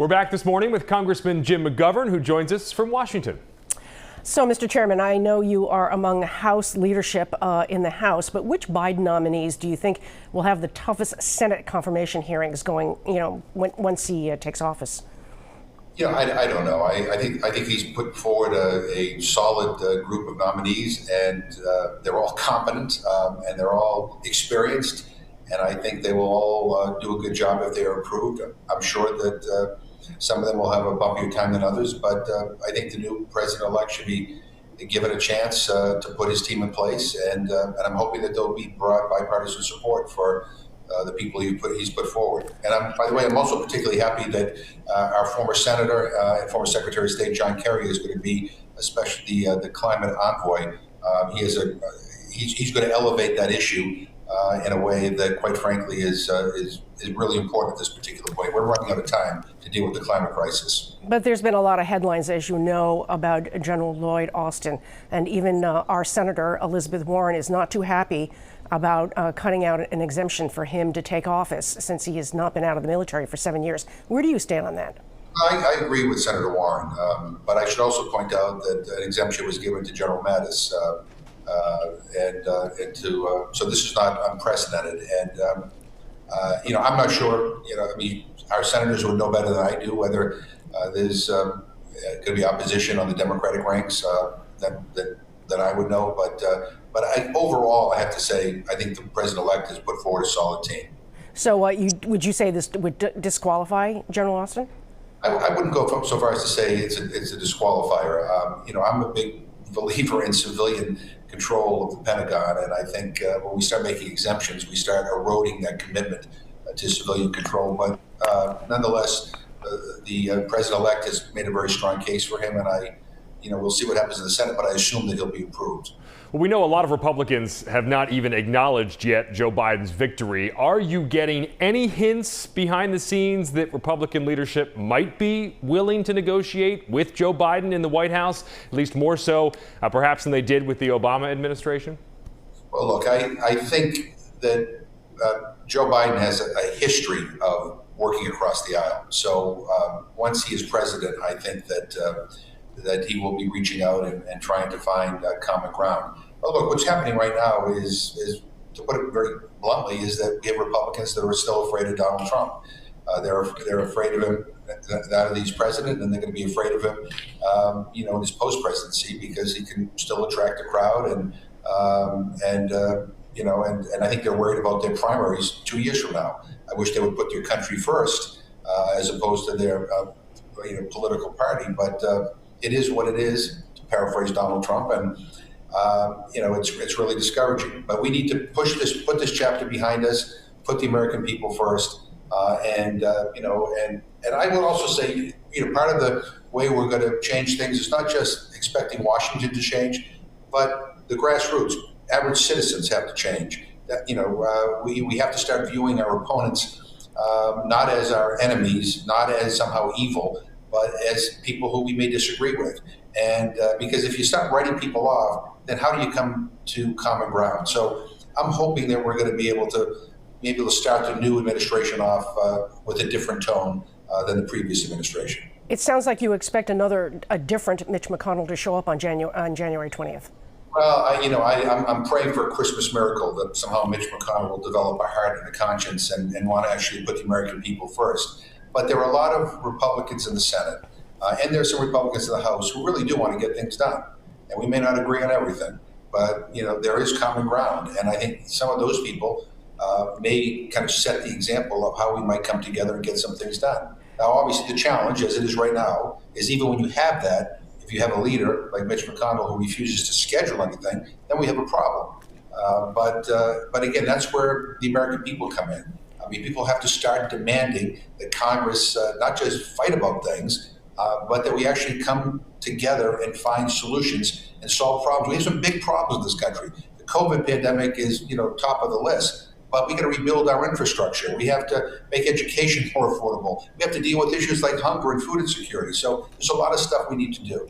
We're back this morning with Congressman Jim McGovern, who joins us from Washington. So, Mr. Chairman, I know you are among House leadership in the House, but which Biden nominees do you think will have the toughest Senate confirmation hearings going, once he takes office? I don't know. I think he's put forward a solid group of nominees, and they're all competent and they're all experienced, and I think they will all do a good job if they are approved. I'm sure that some of them will have a bumpier time than others, but I think the new president-elect should be given a chance to put his team in place, and I'm hoping that there'll be broad bipartisan support for the people he's put forward. And by the way, I'm also particularly happy that our former senator and former Secretary of State John Kerry is going to be, especially the climate envoy. He's going to elevate that issue in a way that, quite frankly, is really important at this particular point. We're running out of time to deal with the climate crisis. But there's been a lot of headlines, as you know, about General Lloyd Austin, and even our Senator Elizabeth Warren is not too happy about cutting out an exemption for him to take office since he has not been out of the military for 7 years. Where do you stand on that? I agree with Senator Warren, but I should also point out that an exemption was given to General Mattis, so this is not unprecedented. And I'm not sure. Our senators would know better than I do whether there's going to be opposition on the Democratic ranks that I would know, but overall, I have to say, I think the president-elect has put forward a solid team. So would you say this would disqualify General Austin? I wouldn't go so far as to say it's a disqualifier. I'm a big believer in civilian control of the Pentagon, and I think when we start making exemptions, we start eroding that commitment to civilian control. But nonetheless, the president-elect has made a very strong case for him, and we'll see what happens in the Senate, but I assume that he'll be approved. Well, we know a lot of Republicans have not even acknowledged yet Joe Biden's victory. Are you getting any hints behind the scenes that Republican leadership might be willing to negotiate with Joe Biden in the White House, at least more so perhaps than they did with the Obama administration? Well, look, I think that Joe Biden has a history of working across the aisle. So once he is president, I think that he will be reaching out and trying to find common ground. But look, what's happening right now is, to put it very bluntly, is that we have Republicans that are still afraid of Donald Trump. They're afraid of him now that he's president, and they're going to be afraid of him, in his post-presidency, because he can still attract a crowd, and I think they're worried about their primaries 2 years from now. I wish they would put their country first as opposed to their political party, but it is what it is, to paraphrase Donald Trump, and it's really discouraging. But we need to put this chapter behind us, put the American people first, and I will also say, part of the way we're going to change things is not just expecting Washington to change, but the grassroots, average citizens have to change. We have to start viewing our opponents not as our enemies, not as somehow evil, but as people who we may disagree with. And because if you start writing people off, then how do you come to common ground? So I'm hoping that we're going to be able to start the new administration off with a different tone than the previous administration. It sounds like you expect a different Mitch McConnell to show up on January 20th. Well, I'm praying for a Christmas miracle that somehow Mitch McConnell will develop a heart and a conscience and want to actually put the American people first. But there are a lot of Republicans in the Senate, and there are some Republicans in the House who really do want to get things done. And we may not agree on everything, but there is common ground. And I think some of those people may kind of set the example of how we might come together and get some things done. Now, obviously, the challenge, as it is right now, is even when you have that, if you have a leader like Mitch McConnell who refuses to schedule anything, then we have a problem. But again, that's where the American people come in. I mean, people have to start demanding that Congress not just fight about things, but that we actually come together and find solutions and solve problems. We have some big problems in this country. The COVID pandemic is, top of the list. But we got to rebuild our infrastructure. We have to make education more affordable. We have to deal with issues like hunger and food insecurity. So there's a lot of stuff we need to do.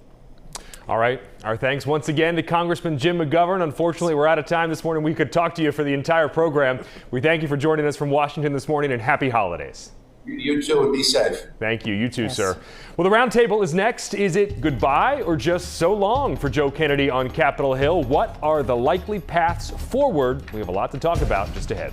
All right. Our thanks once again to Congressman Jim McGovern. Unfortunately, we're out of time this morning. We could talk to you for the entire program. We thank you for joining us from Washington this morning, and happy holidays. You too, and be safe. Thank you. You too, Yes. sir. Well, the roundtable is next. Is it goodbye or just so long for Joe Kennedy on Capitol Hill? What are the likely paths forward? We have a lot to talk about just ahead.